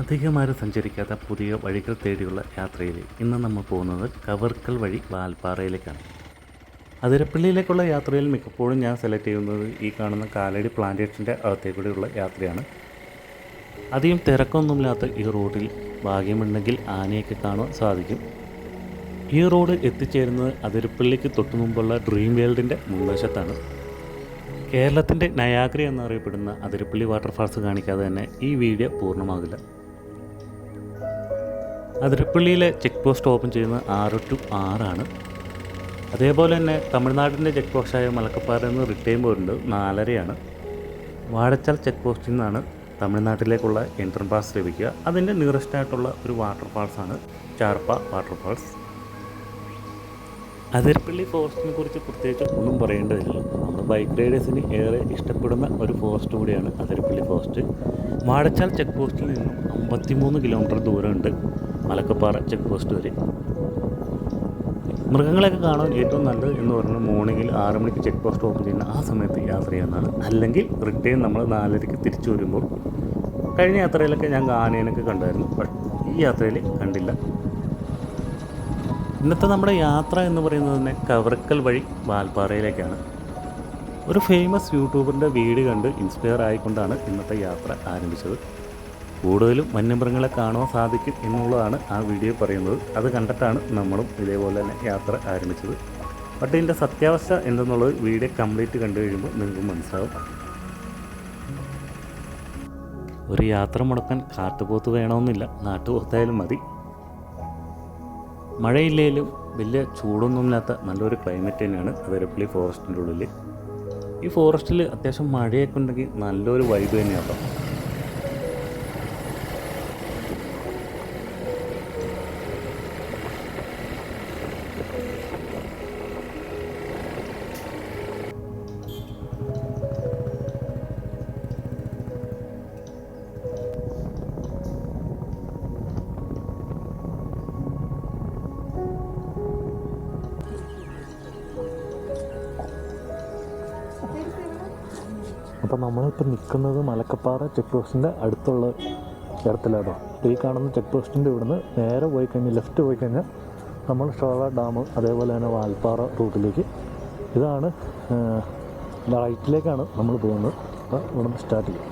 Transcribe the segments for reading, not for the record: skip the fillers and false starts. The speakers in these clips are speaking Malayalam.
അധികമാരും സഞ്ചരിക്കാത്ത പുതിയ വഴികൾ തേടിയുള്ള യാത്രയിൽ ഇന്ന് നമ്മൾ പോകുന്നത് കവർക്കൽ വഴി വാൽപ്പാറയിലേക്കാണ്. അതിരപ്പള്ളിയിലേക്കുള്ള യാത്രയിൽ മിക്കപ്പോഴും ഞാൻ സെലക്ട് ചെയ്യുന്നത് ഈ കാണുന്ന കാലടി പ്ലാന്റേഷൻ്റെ അകത്തേക്കൂടെയുള്ള യാത്രയാണ്. അധികം തിരക്കൊന്നുമില്ലാത്ത ഈ റോഡിൽ ഭാഗ്യമുണ്ടെങ്കിൽ ആനയൊക്കെ കാണുവാൻ സാധിക്കും. ഈ റോഡ് എത്തിച്ചേരുന്നത് അതിരപ്പള്ളിക്ക് തൊട്ടു മുമ്പുള്ള ഡ്രീം വേൾഡിൻ്റെ മുൻവശത്താണ്. കേരളത്തിൻ്റെ നയാഗ്ര എന്നറിയപ്പെടുന്ന അതിരപ്പള്ളി വാട്ടർഫാൾസ് കാണിക്കാതെ തന്നെ ഈ വീഡിയോ പൂർണ്ണമാകില്ല. അതിരപ്പള്ളിയിലെ ചെക്ക് പോസ്റ്റ് ഓപ്പൺ ചെയ്യുന്നത് 6 to 6 ആണ്. അതേപോലെ തന്നെ തമിഴ്നാടിൻ്റെ ചെക്ക് പോസ്റ്റായ മലക്കപ്പാറ നിന്ന് റിട്ടേൺ പോയിട്ടുണ്ട് 4:30 വാഴച്ചാൽ ചെക്ക് പോസ്റ്റിൽ നിന്നാണ് തമിഴ്നാട്ടിലേക്കുള്ള എൻട്രൻ പാസ് ലഭിക്കുക. അതിൻ്റെ നിയറസ്റ്റ് ആയിട്ടുള്ള ഒരു വാട്ടർഫാൾസാണ് ചാർപ്പ വാട്ടർഫാൾസ്. അതിരപ്പള്ളി ഫോറസ്റ്റിനെ കുറിച്ച് പ്രത്യേകിച്ച് ഒന്നും പറയേണ്ടതില്ല. നമ്മുടെ ബൈക്ക് റൈഡേഴ്സിന് ഏറെ ഇഷ്ടപ്പെടുന്ന ഒരു ഫോറസ്റ്റ് കൂടിയാണ് അതിരപ്പള്ളി ഫോറസ്റ്റ്. വാഴച്ചാൽ ചെക്ക് പോസ്റ്റിൽ നിന്നും 53 കിലോമീറ്റർ ദൂരമുണ്ട് മലക്കപ്പാറ ചെക്ക് പോസ്റ്റ് വരെ. മൃഗങ്ങളെയൊക്കെ കാണാൻ ഏറ്റവും നല്ലത് എന്ന് പറഞ്ഞാൽ മോർണിംഗിൽ 6 മണിക്ക് ചെക്ക് പോസ്റ്റ് ഓപ്പൺ ചെയ്യുന്ന ആ സമയത്ത് യാത്ര ചെയ്യുന്നതാണ്. അല്ലെങ്കിൽ റിട്ടേൺ നമ്മൾ 4:30 തിരിച്ചു വരുമ്പോൾ. കഴിഞ്ഞ യാത്രയിലൊക്കെ ഞാൻ ആനേനൊക്കെ കണ്ടായിരുന്നു, ബട്ട് ഈ യാത്രയിൽ കണ്ടില്ല. ഇന്നത്തെ നമ്മുടെ യാത്ര എന്ന് പറയുന്നത് തന്നെ കവർക്കൽ വഴി വാൽപ്പാറയിലേക്കാണ്. ഒരു ഫേമസ് യൂട്യൂബറിൻ്റെ വീഡിയോ കണ്ട് ഇൻസ്പയർ ആയിക്കൊണ്ടാണ് ഇന്നത്തെ യാത്ര ആരംഭിച്ചത്. കൂടുതലും വന്യമൃഗങ്ങളെ കാണുവാൻ സാധിക്കും എന്നുള്ളതാണ് ആ വീഡിയോ പറയുന്നത്. അത് കണ്ടിട്ടാണ് നമ്മളും ഇതേപോലെ തന്നെ യാത്ര ആരംഭിച്ചത്. ബട്ട് ഇതിൻ്റെ സത്യാവസ്ഥ എന്തെന്നുള്ളത് വീഡിയോ കംപ്ലീറ്റ് കണ്ടു കഴിയുമ്പോൾ നിങ്ങൾക്ക് മനസ്സിലാവും. ഒരു യാത്ര മുടക്കാൻ കാട്ടുപോത്ത് വേണമെന്നില്ല, നാട്ടുപോത്തായാലും മതി. മഴയില്ലേലും വലിയ ചൂടൊന്നുമില്ലാത്ത നല്ലൊരു ക്ലൈമറ്റ് തന്നെയാണ് അതിരപ്പള്ളി ഫോറസ്റ്റിൻ്റെ ഉള്ളിൽ. ഈ ഫോറസ്റ്റിൽ അത്യാവശ്യം മഴയൊക്കെ ഉണ്ടെങ്കിൽ നല്ലൊരു വൈബ് തന്നെയാണ്. അപ്പോൾ നമ്മളിപ്പോൾ നിൽക്കുന്നത് മലക്കപ്പാറ ചെക്ക് പോസ്റ്റിൻ്റെ അടുത്തുള്ള ഇടത്തിലാട്ടോ. ഈ കാണുന്ന ചെക്ക് പോസ്റ്റിൻ്റെ ഇവിടുന്ന് നേരെ പോയി കഴിഞ്ഞാൽ ലെഫ്റ്റ് പോയി കഴിഞ്ഞാൽ നമ്മൾ ഷോള ഡാം, അതേപോലെ തന്നെ വാൽപ്പാറ റൂട്ടിലേക്ക്, ഇതാണ് റൈറ്റിലേക്കാണ് നമ്മൾ പോകുന്നത്. അപ്പോൾ ഇവിടുന്ന് സ്റ്റാർട്ട് ചെയ്യും.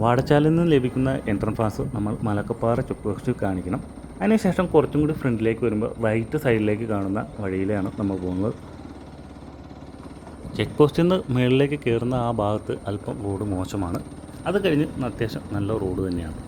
വാടച്ചാലിൽ നിന്ന് ലഭിക്കുന്ന എൻട്രൻ പാസ് നമ്മൾ മലക്കപ്പാറ ചെക്ക് പോസ്റ്റിൽ കാണിക്കണം. അതിനുശേഷം കുറച്ചും കൂടി ഫ്രണ്ടിലേക്ക് വരുമ്പോൾ റൈറ്റ് സൈഡിലേക്ക് കാണുന്ന വഴിയിലാണ് നമ്മൾ പോകുന്നത്. ചെക്ക് പോസ്റ്റിൽ നിന്ന് മുകളിലേക്ക് കയറുന്ന ആ ഭാഗത്ത് അല്പം റോഡ് മോശമാണ്. അത് കഴിഞ്ഞ് അത്യാവശ്യം നല്ല റോഡ് തന്നെയാണ്.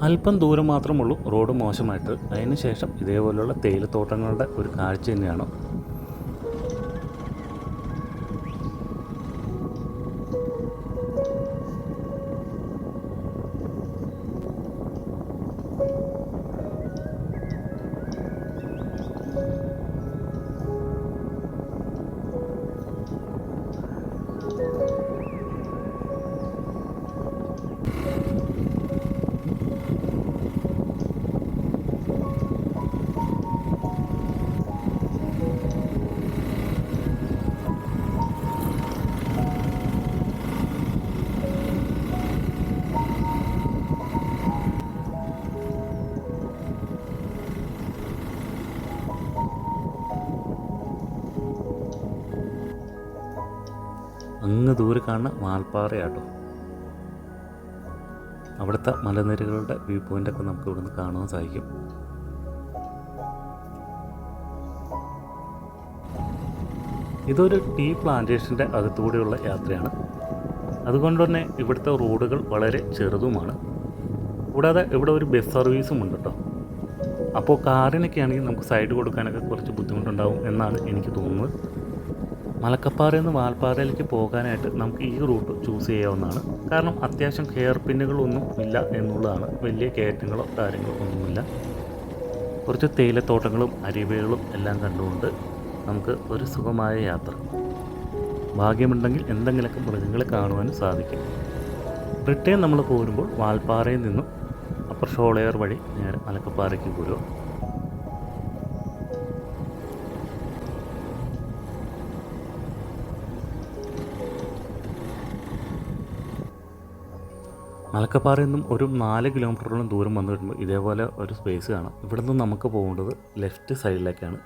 അല്പം ദൂരം മാത്രമുള്ളൂ റോഡ് മോശമായിട്ട്. അതിന് ശേഷം ഇതേപോലെയുള്ള തേയിലത്തോട്ടങ്ങളുടെ ഒരു കാഴ്ച തന്നെയാണ്. അങ്ങ് ദൂരെ കാണുന്ന വാൽപ്പാറയാട്ടോ. അവിടുത്തെ മലനിരകളുടെ വ്യൂ പോയിൻ്റൊക്കെ നമുക്ക് ഇവിടുന്ന് കാണാൻ സാധിക്കും. ഇതൊരു ടീ പ്ലാന്റേഷൻ്റെ അകത്തുകൂടെയുള്ള യാത്രയാണ്. അതുകൊണ്ട് തന്നെ ഇവിടുത്തെ റോഡുകൾ വളരെ ചെറുതുമാണ്. കൂടാതെ ഇവിടെ ഒരു ബസ് സർവീസും ഉണ്ട് കേട്ടോ. അപ്പോൾ കാറിനൊക്കെ ആണെങ്കിൽ നമുക്ക് സൈഡ് കൊടുക്കാനൊക്കെ കുറച്ച് ബുദ്ധിമുട്ടുണ്ടാവും എന്നാണ് എനിക്ക് തോന്നുന്നത്. മലക്കപ്പാറയിൽ നിന്ന് വാൽപ്പാറയിലേക്ക് പോകാനായിട്ട് നമുക്ക് ഈ റൂട്ട് ചൂസ് ചെയ്യാവുന്നതാണ്. കാരണം അത്യാവശ്യം ഹെയർ പിന്നുകളൊന്നും ഇല്ല എന്നുള്ളതാണ്. വലിയ കയറ്റങ്ങളോ കാര്യങ്ങളോ ഒന്നുമില്ല. കുറച്ച് തേയിലത്തോട്ടങ്ങളും അരുവികളും എല്ലാം കണ്ടുകൊണ്ട് നമുക്ക് ഒരു സുഖമായ യാത്ര. ഭാഗ്യമുണ്ടെങ്കിൽ എന്തെങ്കിലുമൊക്കെ മൃഗങ്ങളെ കാണുവാനും സാധിക്കും. റിട്ടേൺ നമ്മൾ പോരുമ്പോൾ വാൽപ്പാറയിൽ നിന്നും അപ്പർ ഷോളയർ വഴി നേരെ മലക്കപ്പാറയ്ക്ക് പോരുക. മലക്കപ്പാറയിൽ നിന്നും ഒരു 4 കിലോമീറ്ററോളം ദൂരം വന്നു വരുമ്പോൾ ഇതേപോലെ ഒരു സ്പേസ് കാണാം. ഇവിടെ നിന്ന് നമുക്ക് പോകേണ്ടത് ലെഫ്റ്റ് സൈഡിലേക്കാണ്.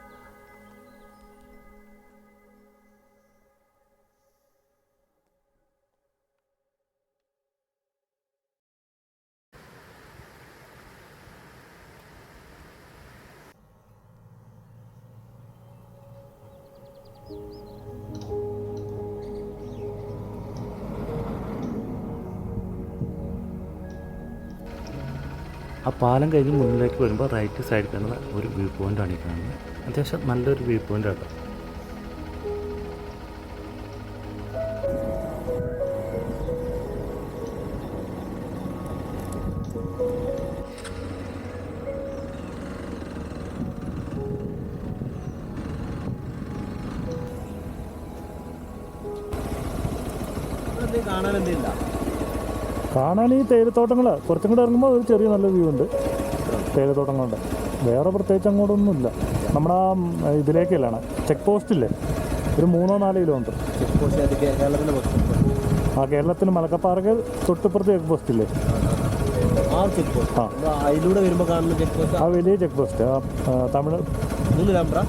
ആ പാലം കഴിഞ്ഞ് മുന്നിലേക്ക് വരുമ്പോൾ റൈറ്റ് സൈഡിൽ കാണുന്ന ഒരു വ്യൂ പോയിൻ്റാണ് ഈ കാണുന്നത്. അത്യാവശ്യം നല്ലൊരു വ്യൂ പോയിൻ്റ് ആട്ടോ. കാണാൻ ഈ തേയിലത്തോട്ടങ്ങൾ കുറച്ചും കൂടെ ഇറങ്ങുമ്പോൾ ഒരു ചെറിയ നല്ല വ്യൂ ഉണ്ട് തേയിലത്തോട്ടങ്ങളുടെ. വേറെ പ്രത്യേകിച്ച് അങ്ങോട്ടൊന്നുമില്ല. നമ്മുടെ ആ ഇതിലേക്കല്ലാണ് ചെക്ക് പോസ്റ്റില്ലേ, ഒരു 3-4 കിലോമീറ്റർ. ആ കേരളത്തിന് മലക്കപ്പാറയ്ക്ക് തൊട്ടിപ്പുറത്ത് ചെക്ക് പോസ്റ്റില്ലേ, ആ വലിയ ചെക്ക് പോസ്റ്റ്. ആ തമിഴ് 3 കിലോമീറ്റർ.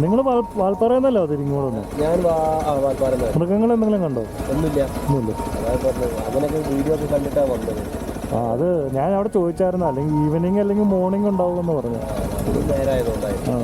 നിങ്ങൾ വാൽപ്പാറയിൽ നിന്നല്ലോ തിരിങ്ങോടൊന്ന്? മൃഗങ്ങൾ എന്തെങ്കിലും കണ്ടോ? ഒന്നുമില്ല. ആ അത് ഞാൻ അവിടെ ചോദിച്ചായിരുന്നു. അല്ലെങ്കിൽ ഈവനിങ് അല്ലെങ്കിൽ മോർണിംഗ് ഉണ്ടാവുമെന്ന് പറഞ്ഞു. ആ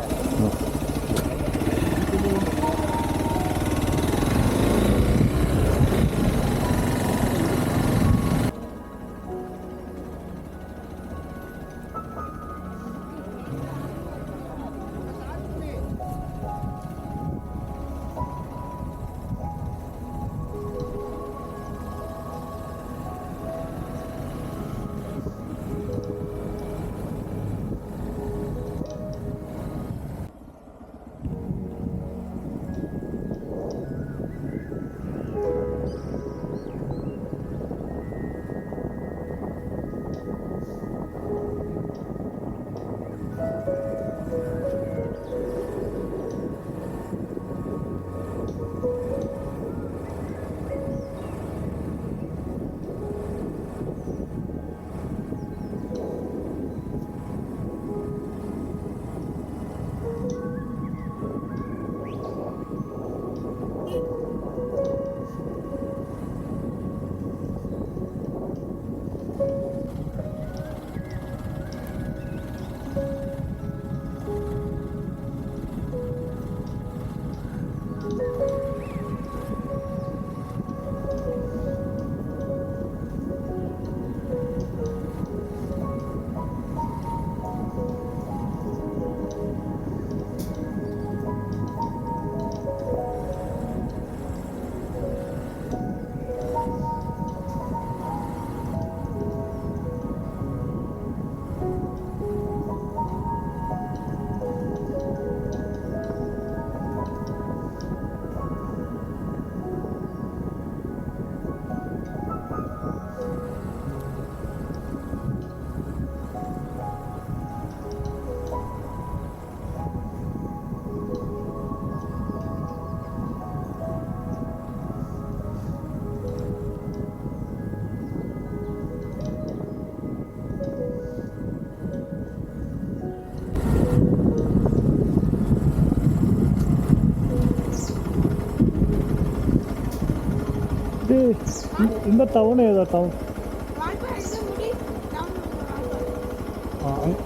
இந்த ടൗൺ ഏതാ? ടൗൺ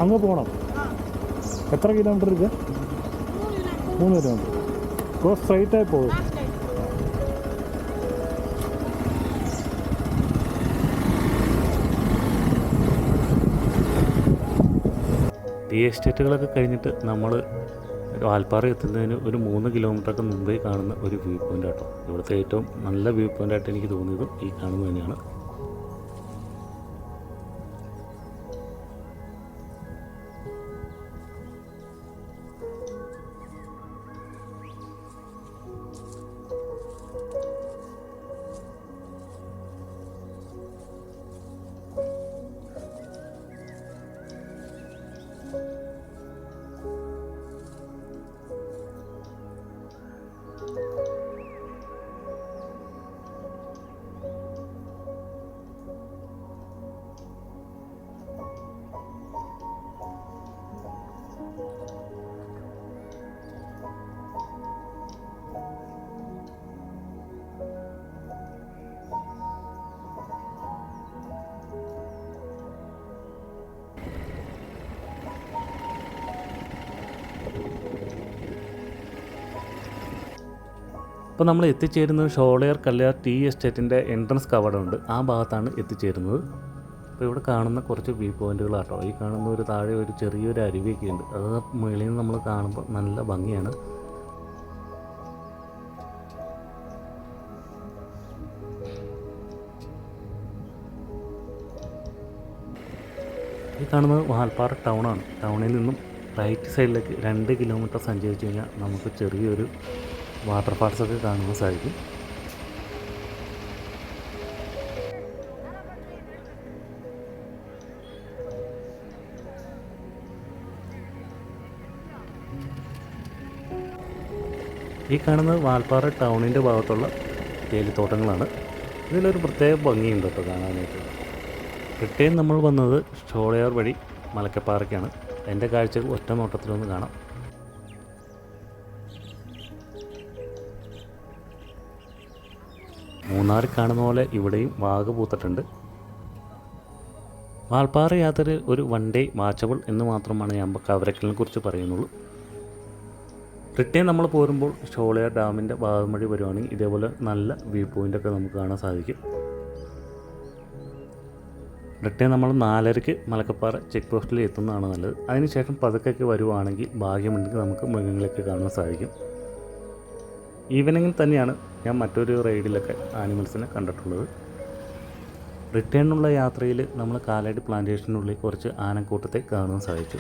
അങ്ങ് പോകണം. എത്ര കിലോമീറ്റർ ഇത്? 3 കിലോമീറ്റർ. ഇപ്പോൾ സ്ട്രൈറ്റായി പോകും. ടീ എസ്റ്റേറ്റുകളൊക്കെ കഴിഞ്ഞിട്ട് നമ്മൾ വാൽപ്പാറ എത്തുന്നതിന് ഒരു 3 കിലോമീറ്ററൊക്കെ മുമ്പേ കാണുന്ന ഒരു വ്യൂ പോയിൻ്റ് ആട്ടോ. ഇവിടുത്തെ ഏറ്റവും നല്ല വ്യൂ പോയിൻ്റായിട്ട് എനിക്ക് തോന്നിയതും ഈ കാണുന്നത് തന്നെയാണ്. ഇപ്പോൾ നമ്മൾ എത്തിച്ചേരുന്നത് ഷോളയാർ കല്യാർ ടീ എസ്റ്റേറ്റിൻ്റെ എൻട്രൻസ് കവാടമുണ്ട്, ആ ഭാഗത്താണ് എത്തിച്ചേരുന്നത്. അപ്പോൾ ഇവിടെ കാണുന്ന കുറച്ച് വ്യൂ പോയിൻറ്റുകളാട്ടോ. ഈ കാണുന്ന ഒരു താഴെ ഒരു ചെറിയൊരു അരുവിയൊക്കെ ഉണ്ട്. അത് മുകളിൽ നിന്ന് നമ്മൾ കാണുമ്പോൾ നല്ല ഭംഗിയാണ്. ഈ കാണുന്നത് വാൽപ്പാറ ടൗണാണ്. ടൗണിൽ നിന്നും റൈറ്റ് സൈഡിലേക്ക് 2 കിലോമീറ്റർ സഞ്ചരിച്ച് കഴിഞ്ഞാൽ നമുക്ക് ചെറിയൊരു വാട്ടർഫാൾസൊക്കെ കാണുവാൻ സാധിക്കും. ഈ കാണുന്നത് വാൽപ്പാറ ടൗണിൻ്റെ ഭാഗത്തുള്ള തേയിലത്തോട്ടങ്ങളാണ്. ഇതിലൊരു പ്രത്യേക ഭംഗിയുണ്ട് കേട്ടോ കാണാനായിട്ട്. റിട്ടേൺ നമ്മൾ വന്നത് ഷോളയാർ വഴി മലക്കപ്പാറയ്ക്കാണ്. എൻ്റെ കാഴ്ചകൾ ഒറ്റ നോട്ടത്തിലൊന്ന് കാണാം. മൂന്നാറിൽ കാണുന്ന പോലെ ഇവിടെയും വാഗ പൂത്തിട്ടുണ്ട്. വാൽപ്പാറ യാത്രയിൽ ഒരു 1 ഡേ വാച്ചബിൾ എന്ന് മാത്രമാണ് ഞാൻ കവരക്കലിനെ കുറിച്ച് പറയുന്നുള്ളൂ. റിട്ടേൺ നമ്മൾ പോരുമ്പോൾ ഷോളയാർ ഡാമിൻ്റെ ഭാഗം വഴി വരുവാണെങ്കിൽ ഇതേപോലെ നല്ല വ്യൂ പോയിൻ്റൊക്കെ നമുക്ക് കാണാൻ സാധിക്കും. റിട്ടേൺ നമ്മൾ 4:30-ക്ക് മലക്കപ്പാറ ചെക്ക് പോസ്റ്റിൽ എത്തുന്നതാണ് നല്ലത്. അതിനുശേഷം പതുക്കെ വരുവാണെങ്കിൽ ഭാഗ്യമുണ്ടെങ്കിൽ നമുക്ക് മൃഗങ്ങളൊക്കെ കാണാൻ സാധിക്കും. ഈവനിങ്ങിൽ തന്നെയാണ് ഞാൻ മറ്റൊരു റൈഡിലൊക്കെ ആനിമൽസിനെ കണ്ടിട്ടുള്ളത്. റിട്ടേണിനുള്ള യാത്രയിൽ നമ്മൾ കാലടി പ്ലാന്റേഷനുള്ളിൽ കുറച്ച് ആനക്കൂട്ടത്തെ കാണാൻ സാധിച്ചു.